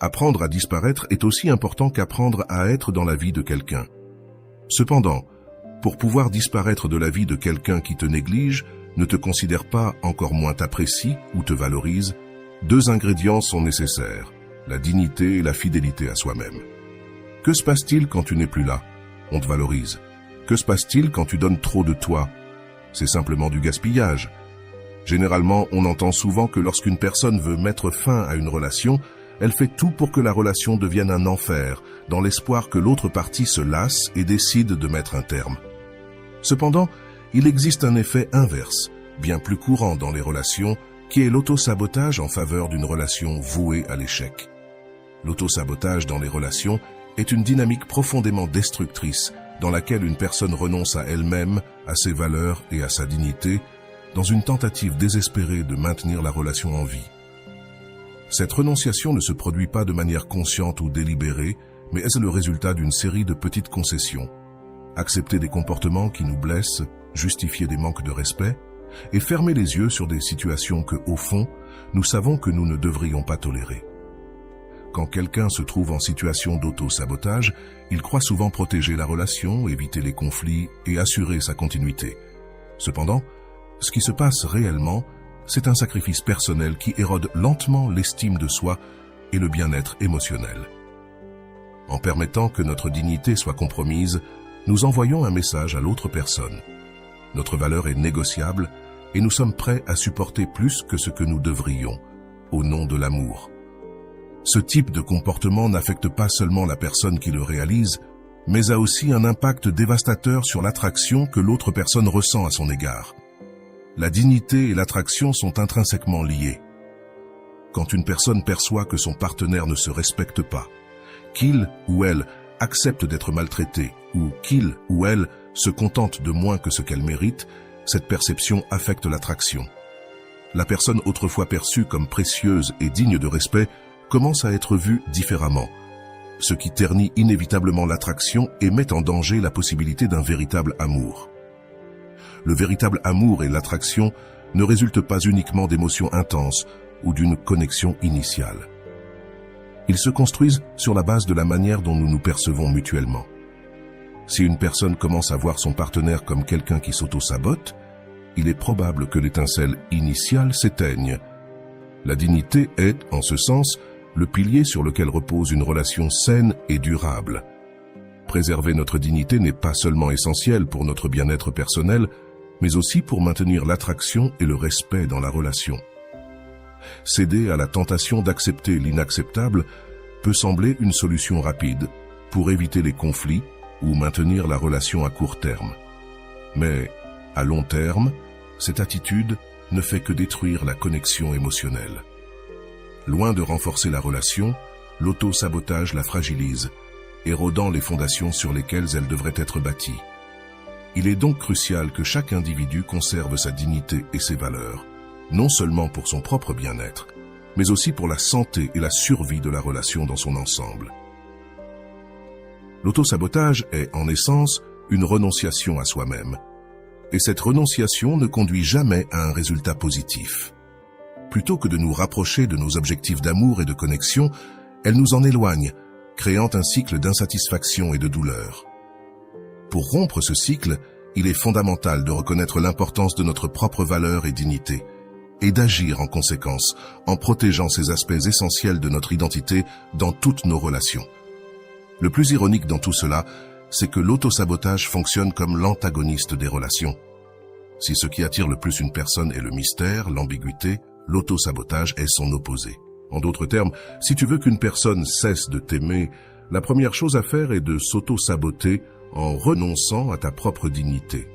Apprendre à disparaître est aussi important qu'apprendre à être dans la vie de quelqu'un. Cependant, pour pouvoir disparaître de la vie de quelqu'un qui te néglige, ne te considère pas, encore moins t'apprécie ou te valorise, deux ingrédients sont nécessaires, la dignité et la fidélité à soi-même. Que se passe-t-il quand tu n'es plus là? On te valorise. Que se passe-t-il quand tu donnes trop de toi? C'est simplement du gaspillage. Généralement, on entend souvent que lorsqu'une personne veut mettre fin à une relation, elle fait tout pour que la relation devienne un enfer, dans l'espoir que l'autre partie se lasse et décide de mettre un terme. Cependant, il existe un effet inverse, bien plus courant dans les relations, qui est l'auto-sabotage en faveur d'une relation vouée à l'échec. L'auto-sabotage dans les relations est une dynamique profondément destructrice dans laquelle une personne renonce à elle-même, à ses valeurs et à sa dignité, dans une tentative désespérée de maintenir la relation en vie. Cette renonciation ne se produit pas de manière consciente ou délibérée, mais est le résultat d'une série de petites concessions. Accepter des comportements qui nous blessent, justifier des manques de respect, et fermer les yeux sur des situations que, au fond, nous savons que nous ne devrions pas tolérer. Quand quelqu'un se trouve en situation d'auto-sabotage, il croit souvent protéger la relation, éviter les conflits et assurer sa continuité. Cependant, ce qui se passe réellement, c'est un sacrifice personnel qui érode lentement l'estime de soi et le bien-être émotionnel. En permettant que notre dignité soit compromise, nous envoyons un message à l'autre personne. Notre valeur est négociable et nous sommes prêts à supporter plus que ce que nous devrions, au nom de l'amour. Ce type de comportement n'affecte pas seulement la personne qui le réalise, mais a aussi un impact dévastateur sur l'attraction que l'autre personne ressent à son égard. La dignité et l'attraction sont intrinsèquement liées. Quand une personne perçoit que son partenaire ne se respecte pas, qu'il ou elle accepte d'être maltraité ou qu'il ou elle se contente de moins que ce qu'elle mérite, cette perception affecte l'attraction. La personne autrefois perçue comme précieuse et digne de respect commence à être vue différemment, ce qui ternit inévitablement l'attraction et met en danger la possibilité d'un véritable amour. Le véritable amour et l'attraction ne résultent pas uniquement d'émotions intenses ou d'une connexion initiale. Ils se construisent sur la base de la manière dont nous nous percevons mutuellement. Si une personne commence à voir son partenaire comme quelqu'un qui s'auto-sabote, il est probable que l'étincelle initiale s'éteigne. La dignité est, en ce sens, le pilier sur lequel repose une relation saine et durable. Préserver notre dignité n'est pas seulement essentiel pour notre bien-être personnel, mais aussi pour maintenir l'attraction et le respect dans la relation. Céder à la tentation d'accepter l'inacceptable peut sembler une solution rapide pour éviter les conflits ou maintenir la relation à court terme. Mais, à long terme, cette attitude ne fait que détruire la connexion émotionnelle. Loin de renforcer la relation, l'auto-sabotage la fragilise, érodant les fondations sur lesquelles elle devrait être bâtie. Il est donc crucial que chaque individu conserve sa dignité et ses valeurs, non seulement pour son propre bien-être, mais aussi pour la santé et la survie de la relation dans son ensemble. L'auto-sabotage est, en essence, une renonciation à soi-même. Et cette renonciation ne conduit jamais à un résultat positif. Plutôt que de nous rapprocher de nos objectifs d'amour et de connexion, elle nous en éloigne, créant un cycle d'insatisfaction et de douleur. Pour rompre ce cycle, il est fondamental de reconnaître l'importance de notre propre valeur et dignité, et d'agir en conséquence, en protégeant ces aspects essentiels de notre identité dans toutes nos relations. Le plus ironique dans tout cela, c'est que l'auto-sabotage fonctionne comme l'antagoniste des relations. Si ce qui attire le plus une personne est le mystère, l'ambiguïté, l'auto-sabotage est son opposé. En d'autres termes, si tu veux qu'une personne cesse de t'aimer, la première chose à faire est de s'auto-saboter en renonçant à ta propre dignité.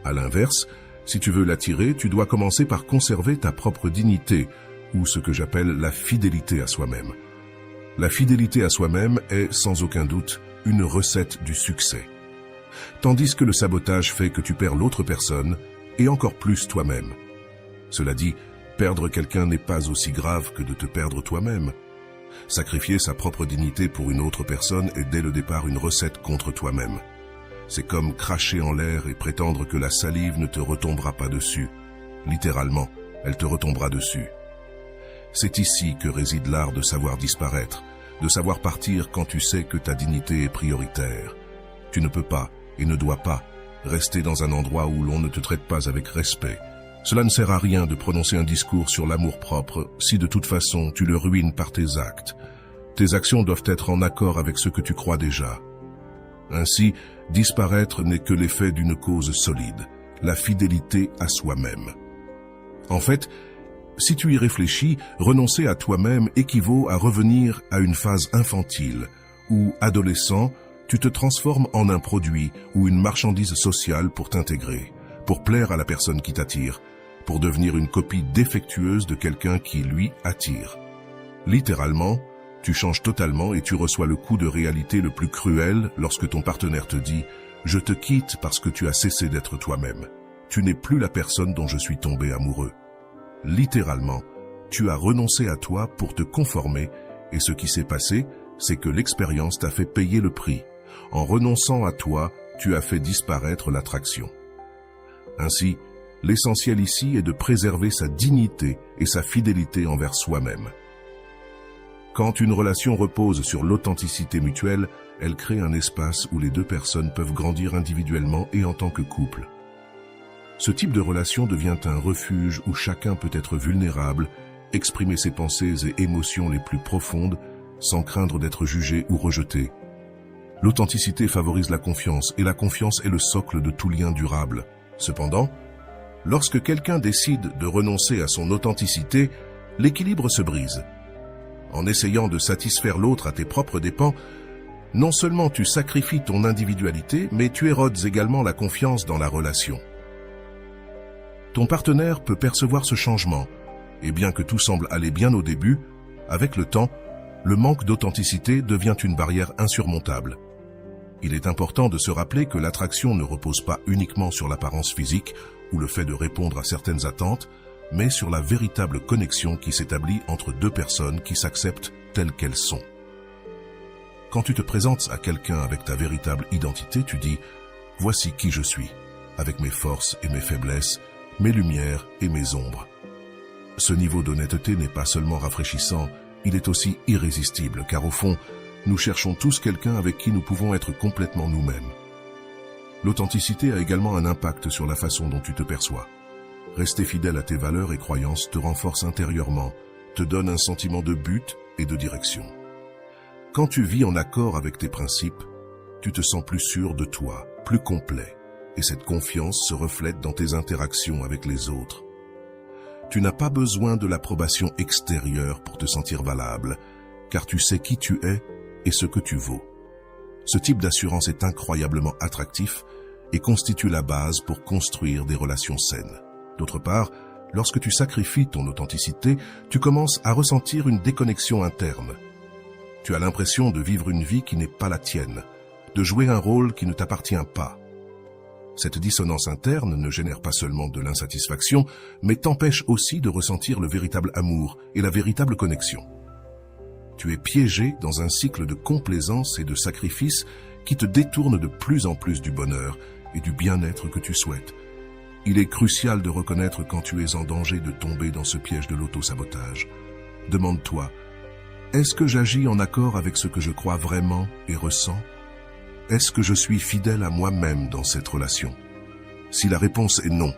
À l'inverse, si tu veux l'attirer, tu dois commencer par conserver ta propre dignité, ou ce que j'appelle la fidélité à soi-même. La fidélité à soi-même est, sans aucun doute, une recette du succès. Tandis que le sabotage fait que tu perds l'autre personne, et encore plus toi-même. Cela dit, perdre quelqu'un n'est pas aussi grave que de te perdre toi-même. Sacrifier sa propre dignité pour une autre personne est dès le départ une recette contre toi-même. C'est comme cracher en l'air et prétendre que la salive ne te retombera pas dessus. Littéralement, elle te retombera dessus. C'est ici que réside l'art de savoir disparaître, de savoir partir quand tu sais que ta dignité est prioritaire. Tu ne peux pas et ne dois pas rester dans un endroit où l'on ne te traite pas avec respect. Cela ne sert à rien de prononcer un discours sur l'amour-propre si de toute façon tu le ruines par tes actes. Tes actions doivent être en accord avec ce que tu crois déjà. Ainsi, disparaître n'est que l'effet d'une cause solide, la fidélité à soi-même. En fait, si tu y réfléchis, renoncer à toi-même équivaut à revenir à une phase infantile, où, adolescent, tu te transformes en un produit ou une marchandise sociale pour t'intégrer, pour plaire à la personne qui t'attire, pour devenir une copie défectueuse de quelqu'un qui, lui, attire. Littéralement, tu changes totalement et tu reçois le coup de réalité le plus cruel lorsque ton partenaire te dit « Je te quitte parce que tu as cessé d'être toi-même. Tu n'es plus la personne dont je suis tombé amoureux. » Littéralement, tu as renoncé à toi pour te conformer et ce qui s'est passé, c'est que l'expérience t'a fait payer le prix. En renonçant à toi, tu as fait disparaître l'attraction. Ainsi, l'essentiel ici est de préserver sa dignité et sa fidélité envers soi-même. Quand une relation repose sur l'authenticité mutuelle, elle crée un espace où les deux personnes peuvent grandir individuellement et en tant que couple. Ce type de relation devient un refuge où chacun peut être vulnérable, exprimer ses pensées et émotions les plus profondes sans craindre d'être jugé ou rejeté. L'authenticité favorise la confiance et la confiance est le socle de tout lien durable. Cependant, lorsque quelqu'un décide de renoncer à son authenticité, l'équilibre se brise. En essayant de satisfaire l'autre à tes propres dépens, non seulement tu sacrifies ton individualité, mais tu érodes également la confiance dans la relation. Ton partenaire peut percevoir ce changement, et bien que tout semble aller bien au début, avec le temps, le manque d'authenticité devient une barrière insurmontable. Il est important de se rappeler que l'attraction ne repose pas uniquement sur l'apparence physique ou le fait de répondre à certaines attentes, mais sur la véritable connexion qui s'établit entre deux personnes qui s'acceptent telles qu'elles sont. Quand tu te présentes à quelqu'un avec ta véritable identité, tu dis « Voici qui je suis, avec mes forces et mes faiblesses, mes lumières et mes ombres. » Ce niveau d'honnêteté n'est pas seulement rafraîchissant, il est aussi irrésistible, car au fond, nous cherchons tous quelqu'un avec qui nous pouvons être complètement nous-mêmes. L'authenticité a également un impact sur la façon dont tu te perçois. Rester fidèle à tes valeurs et croyances te renforce intérieurement, te donne un sentiment de but et de direction. Quand tu vis en accord avec tes principes, tu te sens plus sûr de toi, plus complet, et cette confiance se reflète dans tes interactions avec les autres. Tu n'as pas besoin de l'approbation extérieure pour te sentir valable, car tu sais qui tu es et ce que tu vaux. Ce type d'assurance est incroyablement attractif et constitue la base pour construire des relations saines. D'autre part, lorsque tu sacrifies ton authenticité, tu commences à ressentir une déconnexion interne. Tu as l'impression de vivre une vie qui n'est pas la tienne, de jouer un rôle qui ne t'appartient pas. Cette dissonance interne ne génère pas seulement de l'insatisfaction, mais t'empêche aussi de ressentir le véritable amour et la véritable connexion. Tu es piégé dans un cycle de complaisance et de sacrifice qui te détourne de plus en plus du bonheur et du bien-être que tu souhaites. Il est crucial de reconnaître quand tu es en danger de tomber dans ce piège de l'auto-sabotage. Demande-toi, est-ce que j'agis en accord avec ce que je crois vraiment et ressens? Est-ce que je suis fidèle à moi-même dans cette relation? Si la réponse est non,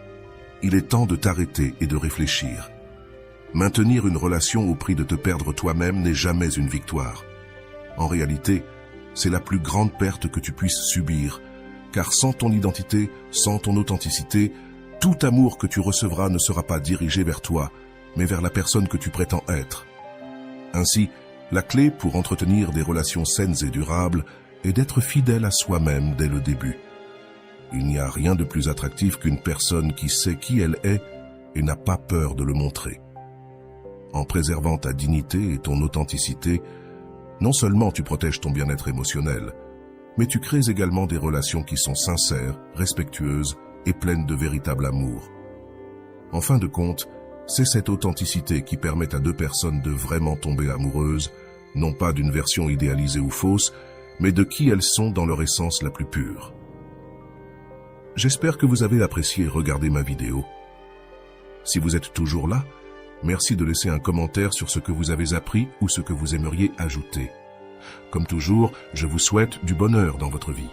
il est temps de t'arrêter et de réfléchir. Maintenir une relation au prix de te perdre toi-même n'est jamais une victoire. En réalité, c'est la plus grande perte que tu puisses subir, car sans ton identité, sans ton authenticité, tout amour que tu recevras ne sera pas dirigé vers toi, mais vers la personne que tu prétends être. Ainsi, la clé pour entretenir des relations saines et durables est d'être fidèle à soi-même dès le début. Il n'y a rien de plus attractif qu'une personne qui sait qui elle est et n'a pas peur de le montrer. En préservant ta dignité et ton authenticité, non seulement tu protèges ton bien-être émotionnel, mais tu crées également des relations qui sont sincères, respectueuses et pleines de véritable amour. En fin de compte, c'est cette authenticité qui permet à deux personnes de vraiment tomber amoureuses, non pas d'une version idéalisée ou fausse, mais de qui elles sont dans leur essence la plus pure. J'espère que vous avez apprécié regarder ma vidéo. Si vous êtes toujours là, merci de laisser un commentaire sur ce que vous avez appris ou ce que vous aimeriez ajouter. Comme toujours, je vous souhaite du bonheur dans votre vie.